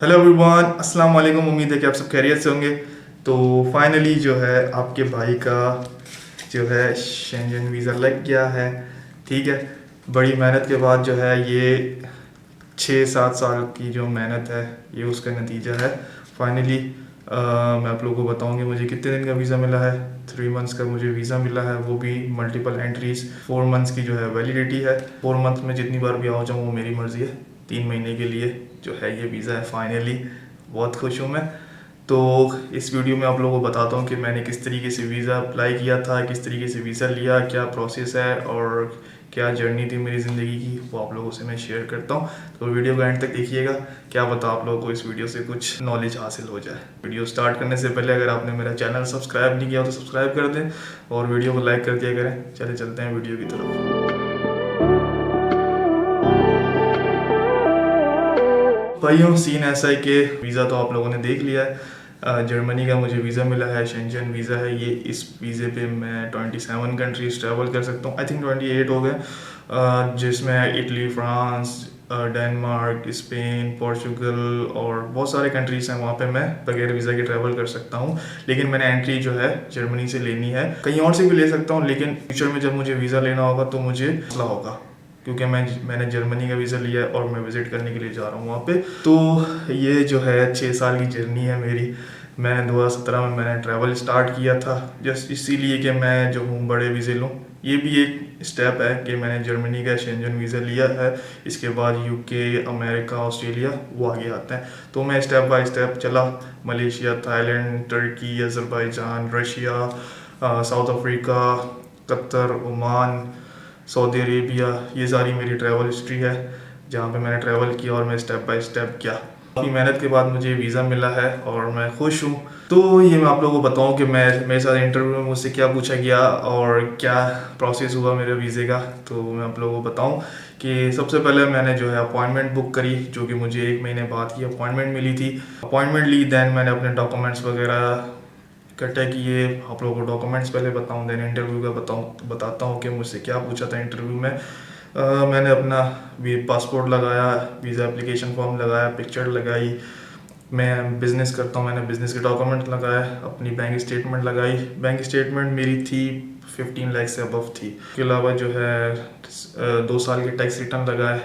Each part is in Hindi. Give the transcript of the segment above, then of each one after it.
हेलो एवरीवन, अस्सलाम वालेकुम। उम्मीद है कि आप सब खैरियत से होंगे। तो फाइनली जो है आपके भाई का जो है शेंजन वीज़ा लग गया है। ठीक है, बड़ी मेहनत के बाद जो है ये 6-7 साल की जो मेहनत है ये उसका नतीजा है। फाइनली मैं आप लोगों को बताऊंगी मुझे कितने दिन का वीज़ा मिला है। 3 मंथ्स का मुझे वीज़ा मिला है, वो भी मल्टीपल एंट्रीज। 4 मंथ्स की जो है वैलिडिटी है। 4 मंथ में जितनी बार भी आओ जाऊँ वो मेरी मर्ज़ी है। 3 महीने के लिए जो है ये वीज़ा है। फाइनली बहुत खुश हूँ मैं। तो इस वीडियो में आप लोगों को बताता हूँ कि मैंने किस तरीके से वीज़ा अप्लाई किया था, किस तरीके से वीज़ा लिया, क्या प्रोसेस है और क्या जर्नी थी मेरी ज़िंदगी की, वो आप लोगों से मैं शेयर करता हूँ। तो वीडियो को एंड तक देखिएगा, क्या पता आप लोगों को इस वीडियो से कुछ नॉलेज हासिल हो जाए। वीडियो स्टार्ट करने से पहले अगर आपने मेरा चैनल सब्सक्राइब नहीं किया तो सब्सक्राइब कर दें और वीडियो को लाइक कर दिया करें। चले चलते हैं वीडियो की तरफ। भाइयों, सीन ऐसा है कि वीज़ा तो आप लोगों ने देख लिया है। जर्मनी का मुझे वीज़ा मिला है, शेंजन वीज़ा है ये। इस वीज़े पे मैं 27 कंट्रीज़ ट्रैवल कर सकता हूँ। आई थिंक 28 हो गए, जिसमें Italy, France, Denmark, Spain, Portugal और बहुत सारे कंट्रीज़ हैं। वहाँ पे मैं बगैर वीज़ा के ट्रैवल कर सकता हूँ। लेकिन मैंने एंट्री जो है जर्मनी से लेनी है। कहीं और से भी ले सकता हूँ, लेकिन फ्यूचर में जब मुझे वीज़ा लेना होगा तो मुझे मसला होगा, क्योंकि मैंने जर्मनी का वीज़ा लिया है और मैं विज़िट करने के लिए जा रहा हूँ वहाँ पे। तो ये जो है 6 साल की जर्नी है मेरी। मैं 2017 में मैंने ट्रैवल स्टार्ट किया था, जस्ट इसीलिए कि मैं जो हूँ बड़े वीज़े लूँ। ये भी एक स्टेप है कि मैंने जर्मनी का शेंजन वीज़ा लिया है। इसके बाद यूके, अमेरिका, ऑस्ट्रेलिया वो आगे आते हैं। तो मैं स्टेप बाय स्टेप चला। मलेशिया, थाईलैंड, तुर्की, Azerbaijan, Russia, South Africa, Qatar, Oman, Saudi Arabia, ये सारी मेरी ट्रैवल हिस्ट्री है जहाँ पे मैंने ट्रैवल किया और मैं स्टेप बाय स्टेप किया। काफ़ी मेहनत के बाद मुझे वीज़ा मिला है और मैं खुश हूँ। तो ये मैं आप लोगों को बताऊँ कि मैं मेरे साथ इंटरव्यू में मुझसे क्या पूछा गया और क्या प्रोसेस हुआ मेरे वीज़े का। तो मैं आप लोगों को बताऊँ कि सबसे पहले मैंने जो है अपॉइंटमेंट बुक करी, जो कि मुझे 1 महीने बाद की अपॉइंटमेंट मिली थी। अपॉइंटमेंट ली, दैन मैंने अपने डॉक्यूमेंट्स वगैरह इकट्ठा किए। आप लोगों को डॉक्यूमेंट्स पहले बताऊँ, देन इंटरव्यू का बताता हूँ कि मुझसे क्या पूछा था इंटरव्यू में। मैंने अपना पासपोर्ट लगाया, वीज़ा एप्लीकेशन फॉर्म लगाया, पिक्चर लगाई। मैं बिज़नेस करता हूँ, मैंने बिज़नेस के डॉक्यूमेंट लगाए, अपनी बैंक स्टेटमेंट लगाई। बैंक स्टेटमेंट मेरी थी 15 लाख से अबव थी। उसके अलावा जो है 2 साल के टैक्स रिटर्न लगाए,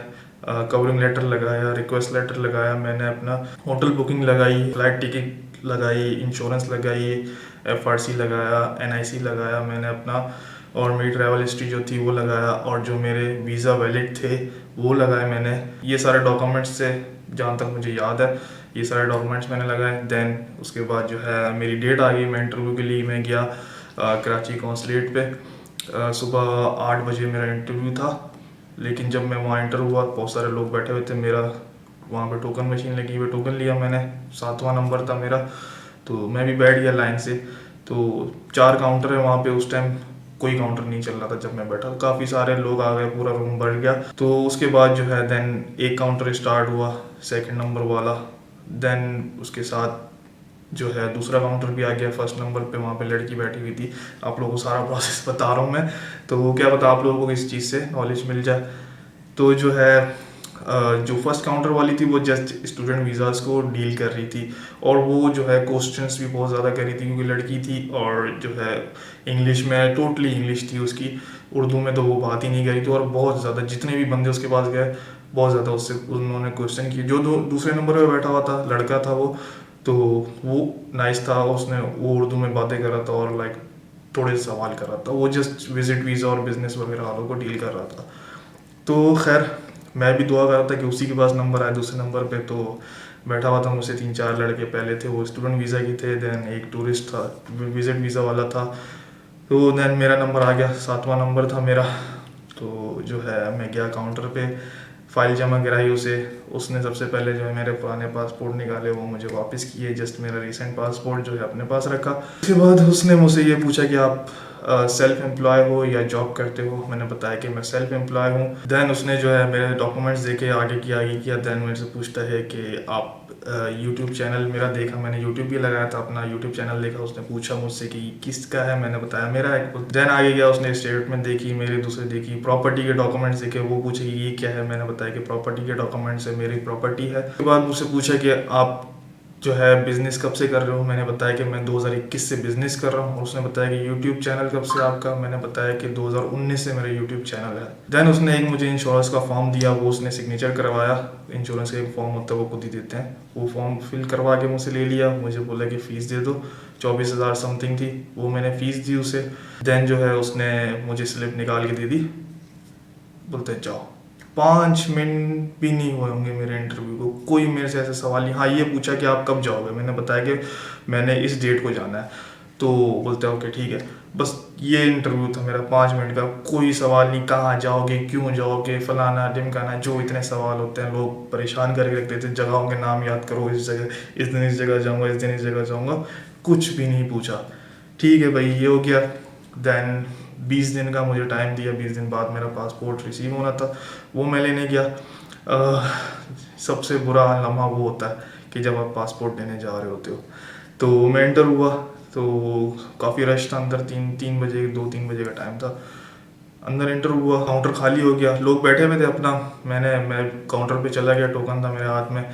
कवरिंग लेटर लगाया, रिक्वेस्ट लेटर लगाया। मैंने अपना होटल बुकिंग लगाई, फ्लाइट टिकट लगाई, इंश्योरेंस लगाई, एफआरसी लगाया, एनआईसी लगाया मैंने अपना, और मेरी ट्रैवल हिस्ट्री जो थी वो लगाया, और जो मेरे वीज़ा वैलिड थे वो लगाए मैंने। ये सारे डॉक्यूमेंट्स से, जहाँ तक मुझे याद है, ये सारे डॉक्यूमेंट्स मैंने लगाए। देन उसके बाद जो है मेरी डेट आ गई। मैं इंटरव्यू के लिए मैं गया कराची कौंसलेट पे। सुबह 8 बजे मेरा इंटरव्यू था, लेकिन जब मैं वहाँ इंटर हुआ बहुत सारे लोग बैठे हुए थे। मेरा वहाँ पे टोकन मशीन लगी हुई, टोकन लिया मैंने, 7वां नंबर था मेरा। तो मैं भी बैठ गया लाइन से। तो 4 काउंटर है वहाँ पे, उस टाइम कोई काउंटर नहीं चल रहा था जब मैं बैठा। काफ़ी सारे लोग आ गए, पूरा रूम भर गया। तो उसके बाद जो है देन एक काउंटर स्टार्ट हुआ, 2nd नंबर वाला। देन उसके साथ जो है दूसरा काउंटर भी आ गया, 1st नंबर पे। वहाँ पे लड़की बैठी हुई थी। आप लोगों को सारा प्रोसेस बता रहा हूँ मैं, तो क्या पता आप लोगों को इस चीज़ से नॉलेज मिल जाए। तो जो है जो फर्स्ट काउंटर वाली थी वो जस्ट स्टूडेंट वीज़ाज़ को डील कर रही थी, और वो जो है क्वेश्चंस भी बहुत ज़्यादा कर रही थी, क्योंकि लड़की थी और जो है इंग्लिश में टोटली इंग्लिश थी उसकी। उर्दू में तो वो बात ही नहीं करी थी, और बहुत ज़्यादा जितने भी बंदे उसके पास गए बहुत ज़्यादा उससे उन्होंने क्वेश्चन किए। जो दूसरे नंबर पर बैठा हुआ था लड़का था वो, तो वो नाइस था, उसने वो उर्दू में बातें कर रहा था और लाइक थोड़े से सवाल कर रहा था। वो जस्ट विजिट वीज़ा और बिजनेस वगैरह वालों को डील कर रहा था। तो खैर मैं भी दुआ कर रहा था कि उसी के पास नंबर आए दूसरे नंबर पे। तो बैठा हुआ था मुझसे 3-4 लड़के। पहले थे वो स्टूडेंट वीज़ा की थे, देन एक टूरिस्ट था, विजिट वीज़ा वाला था। तो देन मेरा नंबर आ गया, 7वां नंबर था मेरा। तो जो है मैं गया काउंटर पे, फ़ाइल जमा कराई उसे। उसने सबसे पहले जो है मेरे पुराने पासपोर्ट निकाले, वो मुझे वापस किए। जस्ट मेरा रिसेंट पासपोर्ट जो है अपने पास रखा। उसके बाद उसने मुझसे ये पूछा कि आप सेल्फ एम्प्लॉय हो या जॉब करते हो। मैंने बताया कि मैं सेल्फ एम्प्लॉय हूँ। देन उसने जो है मेरे डॉक्यूमेंट्स देखे, आगे किया। देन मेरे से पूछता है कि आप यूट्यूब चैनल मेरा देखा, मैंने यूट्यूब भी लगाया था, अपना यूट्यूब चैनल देखा, उसने पूछा मुझसे कि किसका है, मैंने बताया मेरा है। देन आगे गया, उसने स्टेटमेंट देखी, मेरे दूसरे देखी, प्रॉपर्टी के डॉक्यूमेंट्स देखे, वो पूछे कि ये क्या है, मैंने बताया कि प्रॉपर्टी के डॉक्यूमेंट्स है, मेरी प्रॉपर्टी है। उसके बाद मुझसे पूछा कि आप जो है बिज़नेस कब से कर रहे हो, मैंने बताया कि मैं 2021 से बिज़नेस कर रहा हूँ। उसने बताया कि यूट्यूब चैनल कब से आपका, मैंने बताया कि 2019 से मेरा यूट्यूब चैनल है। देन उसने एक मुझे इंश्योरेंस का फॉर्म दिया, वो उसने सिग्नेचर करवाया। इंश्योरेंस का एक फॉर्म होता है, वो खुद ही देते हैं, वो फॉर्म फिल करवा के मुझसे ले लिया। मुझे बोला कि फ़ीस दे दो, 24,000 समथिंग थी, वो मैंने फ़ीस दी उसे। देन जो है उसने मुझे स्लिप निकाल के दे दी, बोलते जाओ। 5 मिनट भी नहीं हुए होंगे मेरे इंटरव्यू को, कोई मेरे से ऐसा सवाल नहीं। हाँ, ये पूछा कि आप कब जाओगे, मैंने बताया कि मैंने इस डेट को जाना है, तो बोलते हैं ओके ठीक है। बस ये इंटरव्यू था मेरा 5 मिनट का, कोई सवाल नहीं, कहाँ जाओगे, क्यों जाओगे, फलाना ढिमकाना, जो इतने सवाल होते हैं, लोग परेशान करके रख देते हैं। जगहों के नाम याद करो, इस जगह इस दिन इस जगह जाऊँगा, इस दिन इस जगह जाऊँगा, कुछ भी नहीं पूछा। ठीक है भाई, ये हो गया। देन 20 दिन का मुझे टाइम दिया, 20 दिन बाद मेरा पासपोर्ट रिसीव होना था, वो मैं लेने गया। सबसे बुरा लम्हा वो होता है कि जब आप पासपोर्ट लेने जा रहे होते हो। तो मैं एंटर हुआ, तो काफ़ी रश था अंदर, 3 बजे 2-3 बजे का टाइम था। अंदर एंटर हुआ, काउंटर खाली हो गया, लोग बैठे हुए थे अपना। मैं काउंटर पे चला गया, टोकन था मेरे हाथ में,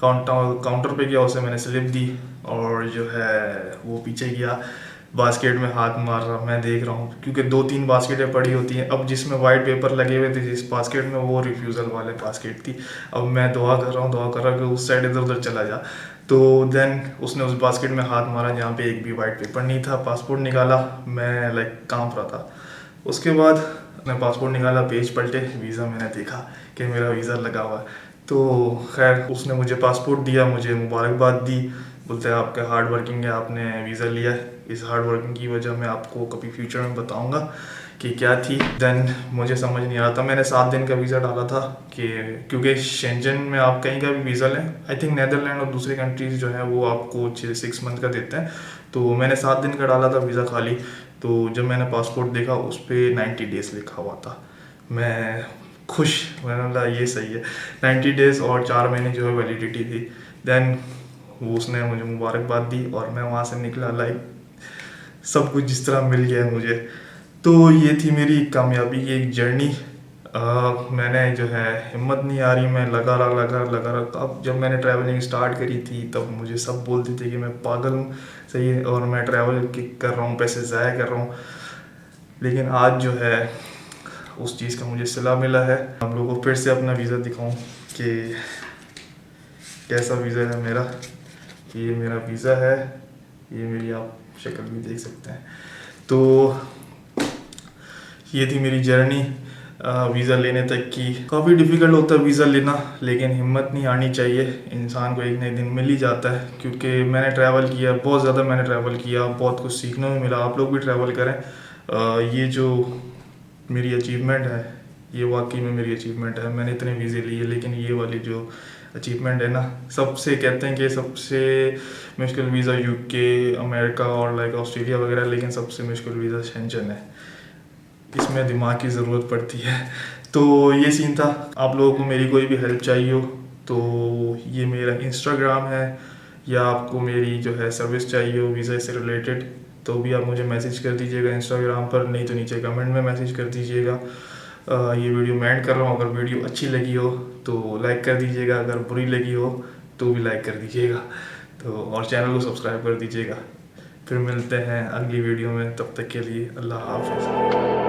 काउंटर पे गया, उसे मैंने स्लिप दी और जो है वो पीछे गया, बास्केट में हाथ मार रहा, मैं देख रहा हूँ क्योंकि 2-3 बास्केटें पड़ी होती हैं। अब जिसमें वाइट पेपर लगे हुए थे जिस बास्केट में, वो रिफ्यूज़ल वाले बास्केट थी। अब मैं दुआ कर रहा हूँ कि उस साइड इधर उधर चला जा। तो देन उसने उस बास्केट में हाथ मारा जहाँ पे एक भी वाइट पेपर नहीं था, पासपोर्ट निकाला, मैं लाइक कांप रहा था। उसके बाद मैं पासपोर्ट निकाला, पेज पलटे, वीज़ा मैंने देखा कि मेरा वीज़ा लगा हुआ है। तो खैर उसने मुझे पासपोर्ट दिया, मुझे मुबारकबाद दी, बोलते हैं आपके हार्ड वर्किंग है, आपने वीज़ा लिया है, इस हार्ड वर्किंग की वजह मैं आपको कभी फ्यूचर में बताऊंगा कि क्या थी। देन मुझे समझ नहीं आ रहा था, मैंने 7 दिन का वीज़ा डाला था कि क्योंकि शेंजन में आप कहीं का भी वीज़ा लें, आई थिंक नेदरलैंड और दूसरी कंट्रीज़ जो है वो आपको 6 मंथ का देते हैं, तो मैंने 7 दिन का डाला था वीज़ा खाली। तो जब मैंने पासपोर्ट देखा उस पर 90 डेज़ लिखा हुआ था, मैं खुश, मैंने बोला ये सही है, 90 डेज़ और 4 महीने जो है वैलिडिटी थी। देन वो उसने मुझे मुबारकबाद दी और मैं वहाँ से निकला, लाइक सब कुछ जिस तरह मिल गया मुझे। तो ये थी मेरी कामयाबी की एक जर्नी। मैंने जो है हिम्मत नहीं आ रही, मैं लगा रहा। अब जब मैंने ट्रैवलिंग स्टार्ट करी थी तब मुझे सब बोलते थे कि मैं पागल हूँ, सही है, और मैं ट्रैवल कर रहा हूँ, पैसे ज़ाया कर रहा हूँ। लेकिन आज जो है उस चीज़ का मुझे सिला मिला है। आप लोगों को फिर से अपना वीज़ा दिखाऊं कि कैसा वीज़ा है मेरा। ये मेरा वीज़ा है, ये मेरी आप शक्ल भी देख सकते हैं। तो ये थी मेरी जर्नी वीज़ा लेने तक की। काफ़ी डिफ़िकल्ट होता है वीज़ा लेना, लेकिन हिम्मत नहीं आनी चाहिए, इंसान को एक न एक दिन मिल ही जाता है। क्योंकि मैंने ट्रैवल किया, बहुत ज़्यादा मैंने ट्रैवल किया, बहुत कुछ सीखने में मिला। आप लोग भी ट्रैवल करें। ये जो मेरी अचीवमेंट है, ये वाकई में मेरी अचीवमेंट है। मैंने इतने वीज़े लिए, लेकिन ये वाली जो अचीवमेंट है ना, सबसे कहते हैं कि सबसे मुश्किल वीज़ा यूके, अमेरिका और लाइक ऑस्ट्रेलिया वगैरह, लेकिन सबसे मुश्किल वीज़ा शेंजन है। इसमें दिमाग की ज़रूरत पड़ती है। तो ये सीन था। आप लोगों को मेरी कोई भी हेल्प चाहिए हो तो ये मेरा इंस्टाग्राम है, या आपको मेरी जो है सर्विस चाहिए हो वीज़ा से रिलेटेड, तो भी आप मुझे मैसेज कर दीजिएगा इंस्टाग्राम पर, नहीं तो नीचे कमेंट में मैसेज कर दीजिएगा। ये वीडियो मैं ऐड कर रहा हूँ, अगर वीडियो अच्छी लगी हो तो लाइक कर दीजिएगा, अगर बुरी लगी हो तो भी लाइक कर दीजिएगा, तो और चैनल को सब्सक्राइब कर दीजिएगा। फिर मिलते हैं अगली वीडियो में, तब तक के लिए अल्लाह हाफ़िज़।